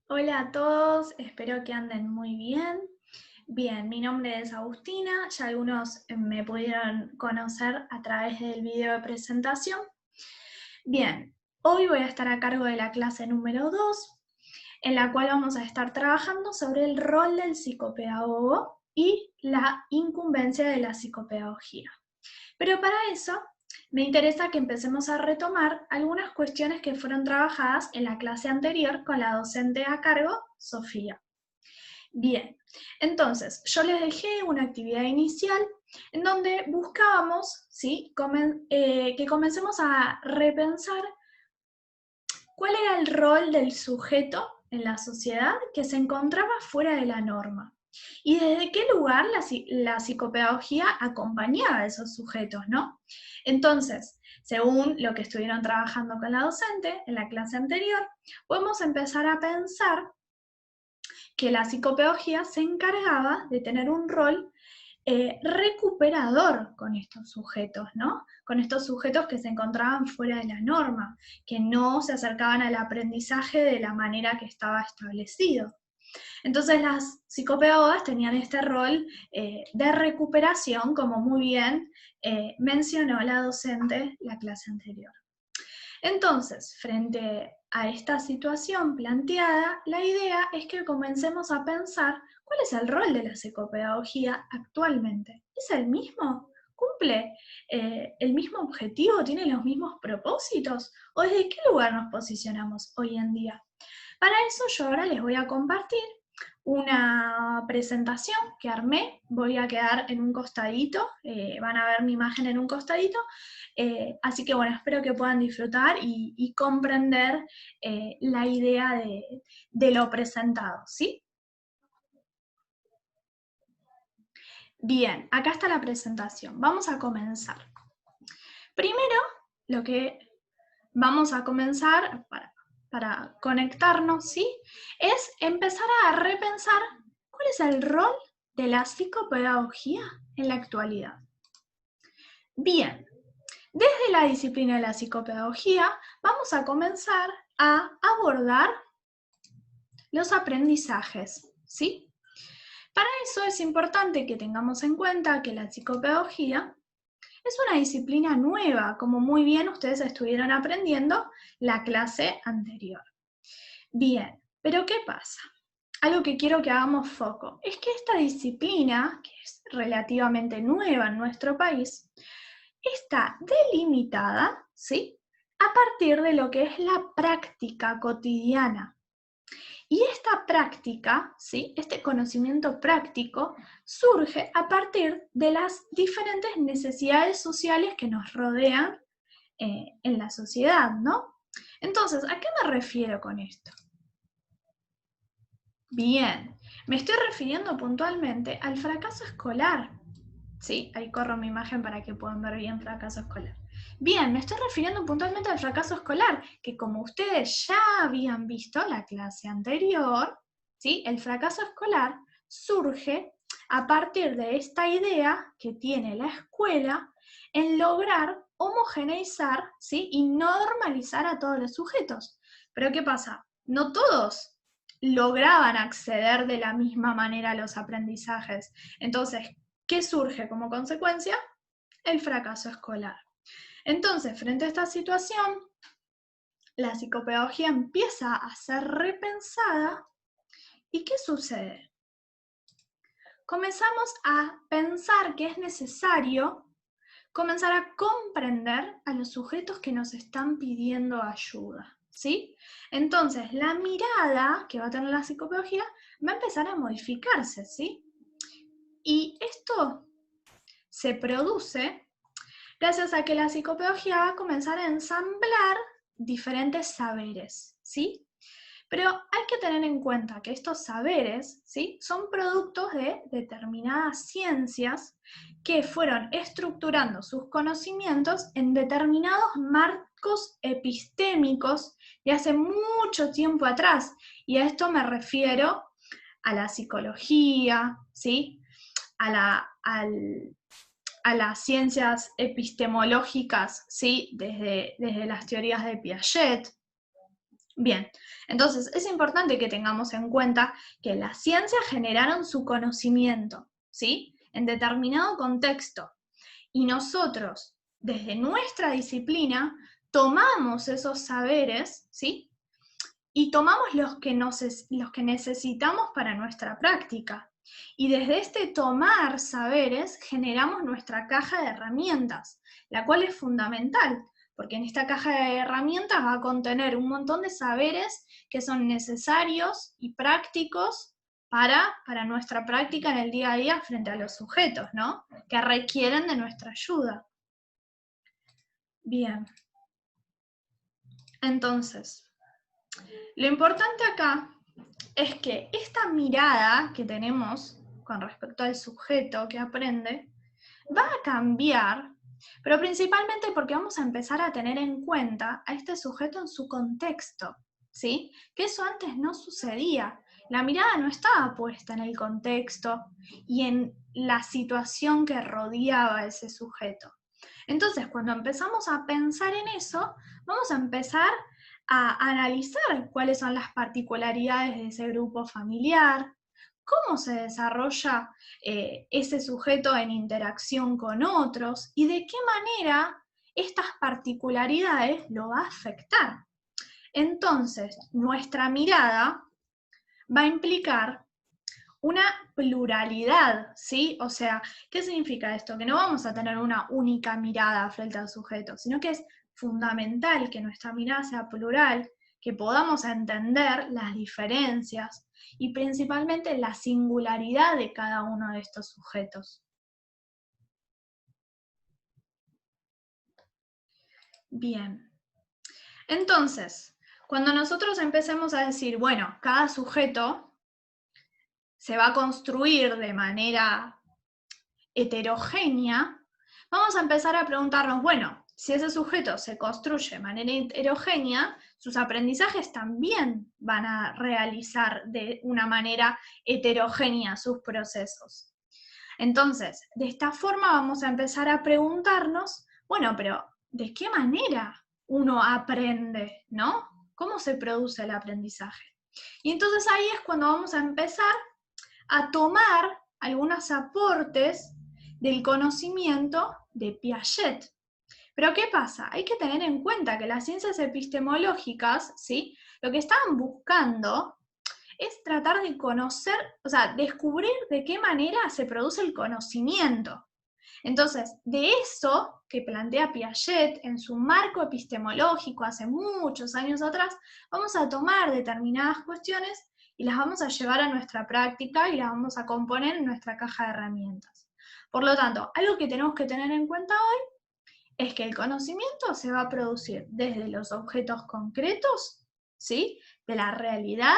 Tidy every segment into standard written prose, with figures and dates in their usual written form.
Hola a todos, espero que anden muy bien. Bien, mi nombre es Agustina, ya algunos me pudieron conocer a través del video de presentación. Bien, hoy voy a estar a cargo de la clase número 2, en la cual vamos a estar trabajando sobre el rol del psicopedagogo y la incumbencia de la psicopedagogía. Pero para eso me interesa que empecemos a retomar algunas cuestiones que fueron trabajadas en la clase anterior con la docente a cargo, Sofía. Bien, entonces yo les dejé una actividad inicial en donde buscábamos, ¿sí? Que comencemos a repensar cuál era el rol del sujeto en la sociedad que se encontraba fuera de la norma y desde qué lugar la psicopedagogía acompañaba a esos sujetos, ¿no? Entonces, según lo que estuvieron trabajando con la docente en la clase anterior, podemos empezar a pensar que la psicopedagogía se encargaba de tener un rol recuperador con estos sujetos, ¿no? Con estos sujetos que se encontraban fuera de la norma, que no se acercaban al aprendizaje de la manera que estaba establecido. Entonces las psicopedagogas tenían este rol de recuperación, como muy bien mencionó la docente la clase anterior. Entonces, frente a esta situación planteada, la idea es que comencemos a pensar cuál es el rol de la psicopedagogía actualmente. ¿Es el mismo? ¿Cumple el mismo objetivo? ¿Tiene los mismos propósitos? ¿O desde qué lugar nos posicionamos hoy en día? Para eso yo ahora les voy a compartir una presentación que armé, voy a quedar en un costadito, van a ver mi imagen en un costadito, así que bueno, espero que puedan disfrutar y comprender la idea de lo presentado, ¿sí? Bien, acá está la presentación, vamos a comenzar. Primero, lo que vamos a comenzar para conectarnos, ¿sí? Es empezar a repensar cuál es el rol de la psicopedagogía en la actualidad. Bien, desde la disciplina de la psicopedagogía vamos a comenzar a abordar los aprendizajes, ¿sí? Para eso es importante que tengamos en cuenta que la psicopedagogía es una disciplina nueva, como muy bien ustedes estuvieron aprendiendo la clase anterior. Bien, pero ¿qué pasa? Algo que quiero que hagamos foco es que esta disciplina, que es relativamente nueva en nuestro país, está delimitada, ¿sí? A partir de lo que es la práctica cotidiana. Y esta práctica, ¿sí? Este conocimiento práctico, surge a partir de las diferentes necesidades sociales que nos rodean en la sociedad, ¿no? Entonces, ¿a qué me refiero con esto? Bien, me estoy refiriendo puntualmente al fracaso escolar. Sí, ahí corro mi imagen para que puedan ver bien fracaso escolar. Bien, me estoy refiriendo puntualmente al fracaso escolar, que como ustedes ya habían visto en la clase anterior, ¿sí? El fracaso escolar surge a partir de esta idea que tiene la escuela en lograr homogeneizar, ¿sí? Y normalizar a todos los sujetos. Pero ¿qué pasa? No todos lograban acceder de la misma manera a los aprendizajes. Entonces, ¿qué surge como consecuencia? El fracaso escolar. Entonces, frente a esta situación, la psicopedagogía empieza a ser repensada. ¿Y qué sucede? Comenzamos a pensar que es necesario comenzar a comprender a los sujetos que nos están pidiendo ayuda, ¿sí? Entonces, la mirada que va a tener la psicopedagogía va a empezar a modificarse, ¿sí? Y esto se produce gracias a que la psicopedagogía va a comenzar a ensamblar diferentes saberes, ¿sí? Pero hay que tener en cuenta que estos saberes, ¿sí? Son productos de determinadas ciencias que fueron estructurando sus conocimientos en determinados marcos epistémicos de hace mucho tiempo atrás. Y a esto me refiero a la psicología, ¿sí? A las ciencias epistemológicas, ¿sí? Desde las teorías de Piaget, Bien, entonces es importante que tengamos en cuenta que las ciencias generaron su conocimiento, ¿sí? En determinado contexto. Y nosotros, desde nuestra disciplina, tomamos esos saberes, ¿sí? Y tomamos los que necesitamos para nuestra práctica. Y desde este tomar saberes generamos nuestra caja de herramientas, la cual es fundamental, porque en esta caja de herramientas va a contener un montón de saberes que son necesarios y prácticos para nuestra práctica en el día a día frente a los sujetos, ¿no? Que requieren de nuestra ayuda. Bien. Entonces, lo importante acá es que esta mirada que tenemos con respecto al sujeto que aprende va a cambiar, pero principalmente porque vamos a empezar a tener en cuenta a este sujeto en su contexto, ¿sí? Que eso antes no sucedía. La mirada no estaba puesta en el contexto y en la situación que rodeaba a ese sujeto. Entonces, cuando empezamos a pensar en eso, vamos a empezar a analizar cuáles son las particularidades de ese grupo familiar, cómo se desarrolla ese sujeto en interacción con otros y de qué manera estas particularidades lo va a afectar. Entonces, nuestra mirada va a implicar una pluralidad, ¿sí? O sea, ¿qué significa esto? Que no vamos a tener una única mirada frente al sujeto, sino que es fundamental que nuestra mirada sea plural, que podamos entender las diferencias y principalmente la singularidad de cada uno de estos sujetos. Bien. Entonces, cuando nosotros empecemos a decir, bueno, cada sujeto se va a construir de manera heterogénea, vamos a empezar a preguntarnos, bueno, si ese sujeto se construye de manera heterogénea, sus aprendizajes también van a realizar de una manera heterogénea sus procesos. Entonces, de esta forma vamos a empezar a preguntarnos, bueno, pero ¿de qué manera uno aprende, no? ¿Cómo se produce el aprendizaje? Y entonces ahí es cuando vamos a empezar a tomar algunos aportes del conocimiento de Piaget. Pero ¿qué pasa? Hay que tener en cuenta que las ciencias epistemológicas, ¿sí? Lo que estaban buscando es tratar de conocer, o sea, descubrir de qué manera se produce el conocimiento. Entonces, de eso que plantea Piaget en su marco epistemológico hace muchos años atrás, vamos a tomar determinadas cuestiones y las vamos a llevar a nuestra práctica y las vamos a componer en nuestra caja de herramientas. Por lo tanto, algo que tenemos que tener en cuenta hoy es que el conocimiento se va a producir desde los objetos concretos, ¿sí? De la realidad,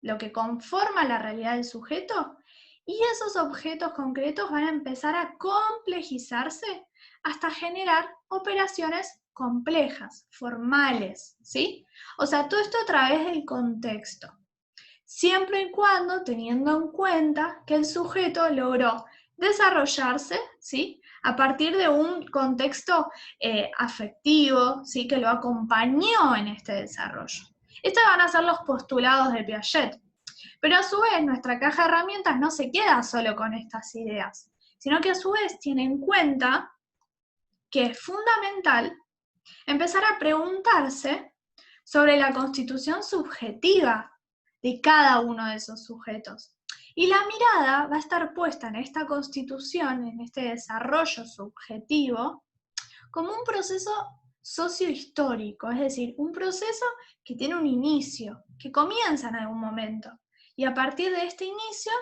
lo que conforma la realidad del sujeto, y esos objetos concretos van a empezar a complejizarse hasta generar operaciones complejas, formales, ¿sí? O sea, todo esto a través del contexto, siempre y cuando teniendo en cuenta que el sujeto logró desarrollarse, ¿sí? A partir de un contexto afectivo, ¿sí? Que lo acompañó en este desarrollo. Estos van a ser los postulados de Piaget. Pero a su vez, nuestra caja de herramientas no se queda solo con estas ideas, sino que a su vez tiene en cuenta que es fundamental empezar a preguntarse sobre la constitución subjetiva de cada uno de esos sujetos. Y la mirada va a estar puesta en esta constitución, en este desarrollo subjetivo, como un proceso sociohistórico, es decir, un proceso que tiene un inicio, que comienza en algún momento. Y a partir de este inicio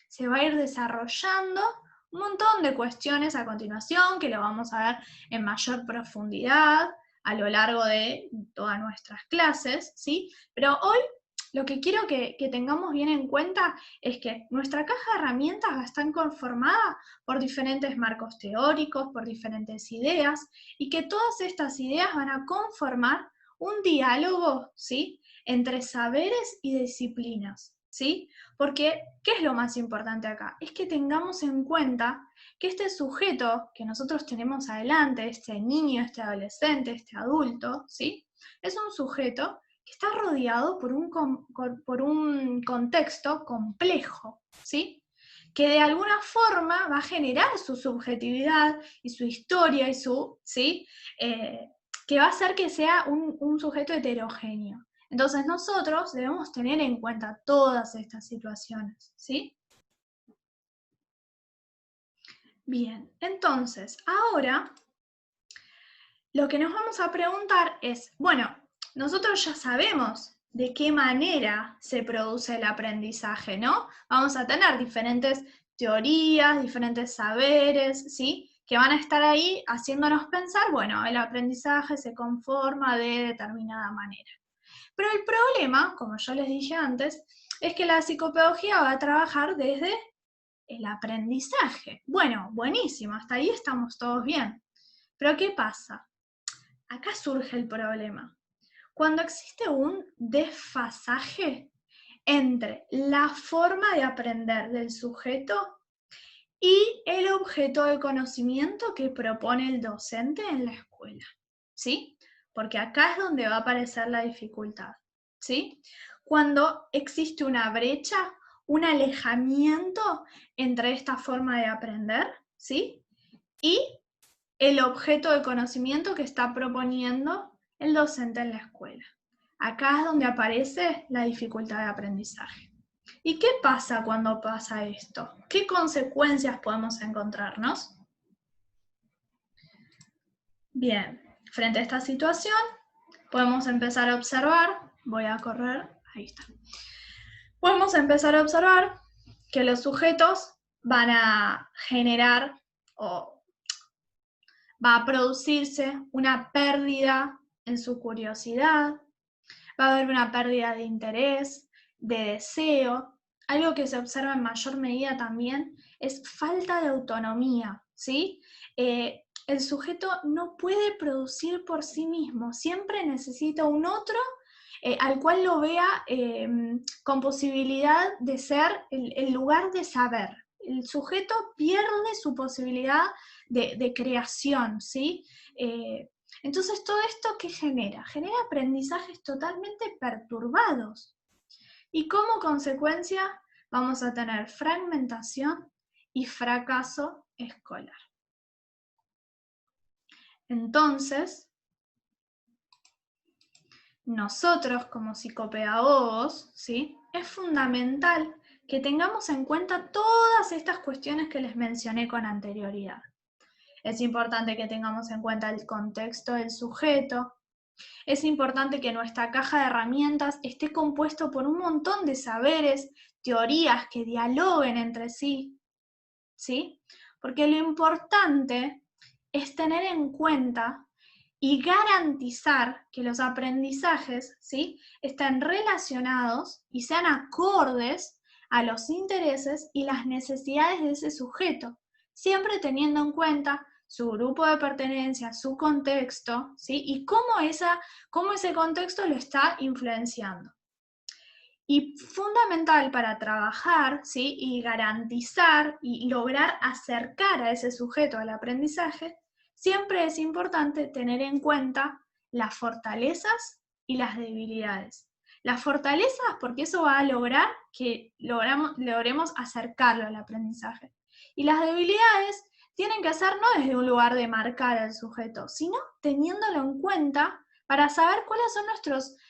se va a ir desarrollando un montón de cuestiones a continuación, que lo vamos a ver en mayor profundidad a lo largo de todas nuestras clases, ¿sí? Pero hoy lo que quiero que tengamos bien en cuenta es que nuestra caja de herramientas va a estar conformada por diferentes marcos teóricos, por diferentes ideas, y que todas estas ideas van a conformar un diálogo, ¿sí? Entre saberes y disciplinas, ¿sí? Porque, ¿qué es lo más importante acá? Es que tengamos en cuenta que este sujeto que nosotros tenemos adelante, este niño, este adolescente, este adulto, ¿sí? Es un sujeto que está rodeado por un contexto complejo, ¿sí? Que de alguna forma va a generar su subjetividad y su historia y ¿sí? Que va a hacer que sea un sujeto heterogéneo. Entonces nosotros debemos tener en cuenta todas estas situaciones, ¿sí? Bien, entonces, ahora lo que nos vamos a preguntar es, bueno, nosotros ya sabemos de qué manera se produce el aprendizaje, ¿no? Vamos a tener diferentes teorías, diferentes saberes, ¿sí? Que van a estar ahí haciéndonos pensar, bueno, el aprendizaje se conforma de determinada manera. Pero el problema, como yo les dije antes, es que la psicopedagogía va a trabajar desde el aprendizaje. Bueno, buenísimo, hasta ahí estamos todos bien. Pero ¿qué pasa? Acá surge el problema. Cuando existe un desfasaje entre la forma de aprender del sujeto y el objeto de conocimiento que propone el docente en la escuela, ¿sí? Porque acá es donde va a aparecer la dificultad, ¿sí? Cuando existe una brecha, un alejamiento entre esta forma de aprender, ¿sí? Y el objeto de conocimiento que está proponiendo el docente en la escuela. Acá es donde aparece la dificultad de aprendizaje. ¿Y qué pasa cuando pasa esto? ¿Qué consecuencias podemos encontrarnos? Bien, frente a esta situación, podemos empezar a observar, voy a correr, ahí está. Podemos empezar a observar que los sujetos van a generar o va a producirse una pérdida en su curiosidad, va a haber una pérdida de interés, de deseo. Algo que se observa en mayor medida también es falta de autonomía, ¿sí? El sujeto no puede producir por sí mismo, siempre necesita un otro al cual lo vea con posibilidad de ser el lugar de saber. El sujeto pierde su posibilidad de creación, ¿sí? Entonces, ¿todo esto qué genera? Genera aprendizajes totalmente perturbados. Y como consecuencia vamos a tener fragmentación y fracaso escolar. Entonces, nosotros como psicopedagogos, ¿sí? Es fundamental que tengamos en cuenta todas estas cuestiones que les mencioné con anterioridad. Es importante que tengamos en cuenta el contexto del sujeto. Es importante que nuestra caja de herramientas esté compuesto por un montón de saberes, teorías que dialoguen entre sí, ¿sí? Porque lo importante es tener en cuenta y garantizar que los aprendizajes, ¿sí?, estén relacionados y sean acordes a los intereses y las necesidades de ese sujeto, siempre teniendo en cuenta su grupo de pertenencia, su contexto, ¿sí?, y cómo ese contexto lo está influenciando. Y fundamental para trabajar, ¿sí?, y garantizar y lograr acercar a ese sujeto al aprendizaje, siempre es importante tener en cuenta las fortalezas y las debilidades. Las fortalezas porque eso va a lograr que logremos acercarlo al aprendizaje. Y las debilidades tienen que ser no desde un lugar de marcar al sujeto, sino teniéndolo en cuenta para saber cuáles son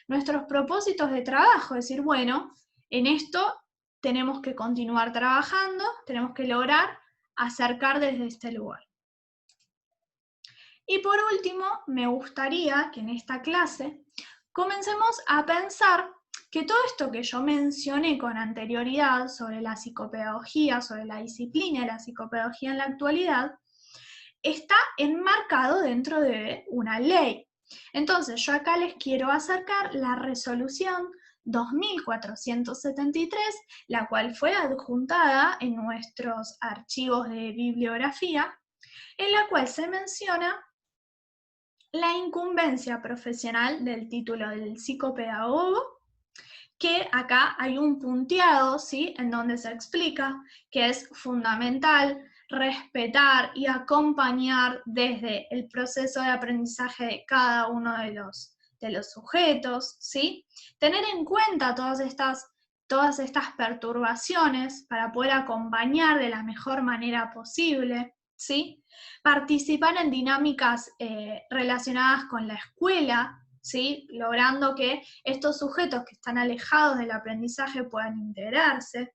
nuestros propósitos de trabajo. Es decir, bueno, en esto tenemos que continuar trabajando, tenemos que lograr acercar desde este lugar. Y por último, me gustaría que en esta clase comencemos a pensar que todo esto que yo mencioné con anterioridad sobre la psicopedagogía, sobre la disciplina de la psicopedagogía en la actualidad, está enmarcado dentro de una ley. Entonces, yo acá les quiero acercar la resolución 2473, la cual fue adjuntada en nuestros archivos de bibliografía, en la cual se menciona la incumbencia profesional del título del psicopedagogo, que acá hay un punteado, ¿sí?, en donde se explica que es fundamental respetar y acompañar desde el proceso de aprendizaje de cada uno de los sujetos, ¿sí? Tener en cuenta todas estas perturbaciones para poder acompañar de la mejor manera posible, ¿sí? Participar en dinámicas relacionadas con la escuela, ¿sí? Logrando que estos sujetos que están alejados del aprendizaje puedan integrarse,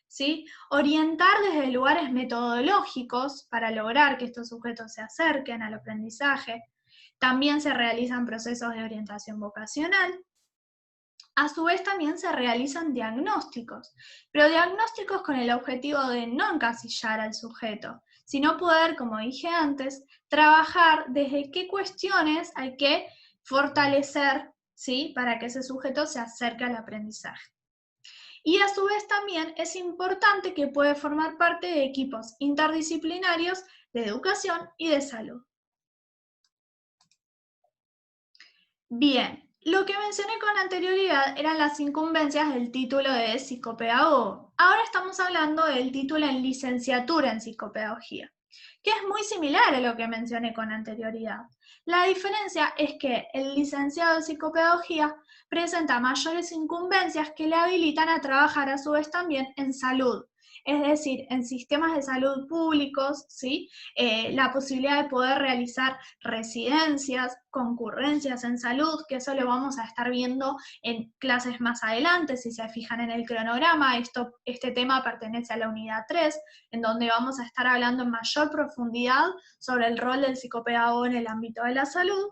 ¿sí? Orientar desde lugares metodológicos para lograr que estos sujetos se acerquen al aprendizaje. También se realizan procesos de orientación vocacional. A su vez también se realizan diagnósticos, pero diagnósticos con el objetivo de no encasillar al sujeto, sino poder, como dije antes, trabajar desde qué cuestiones hay que fortalecer, ¿sí? Para que ese sujeto se acerque al aprendizaje. Y a su vez también es importante que puede formar parte de equipos interdisciplinarios de educación y de salud. Bien, lo que mencioné con anterioridad eran las incumbencias del título de psicopedagogo. Ahora estamos hablando del título en licenciatura en psicopedagogía, que es muy similar a lo que mencioné con anterioridad. La diferencia es que el licenciado en psicopedagogía presenta mayores incumbencias que le habilitan a trabajar a su vez también en salud, es decir, en sistemas de salud públicos, ¿sí? La posibilidad de poder realizar residencias, concurrencias en salud, que eso lo vamos a estar viendo en clases más adelante, si se fijan en el cronograma. Este tema pertenece a la unidad 3, en donde vamos a estar hablando en mayor profundidad sobre el rol del psicopedagogo en el ámbito de la salud.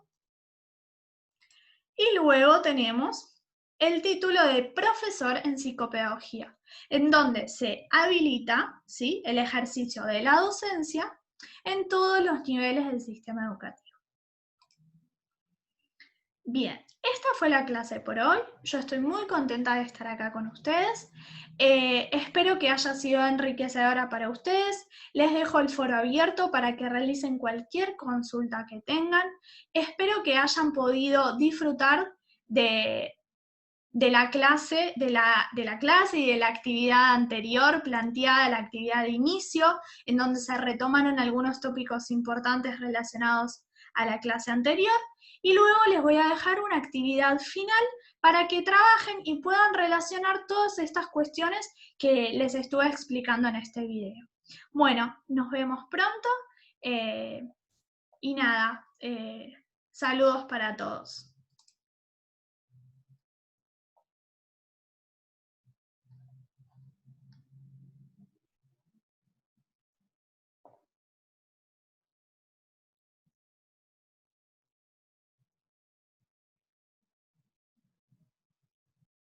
Y luego tenemos el título de profesor en psicopedagogía, en donde se habilita, ¿sí?, el ejercicio de la docencia en todos los niveles del sistema educativo. Bien, esta fue la clase por hoy. Yo estoy muy contenta de estar acá con ustedes. Espero que haya sido enriquecedora para ustedes. Les dejo el foro abierto para que realicen cualquier consulta que tengan. Espero que hayan podido disfrutar de la clase y de la actividad anterior planteada, la actividad de inicio, en donde se retomaron algunos tópicos importantes relacionados a la clase anterior, y luego les voy a dejar una actividad final para que trabajen y puedan relacionar todas estas cuestiones que les estuve explicando en este video. Bueno, nos vemos pronto, y nada, saludos para todos.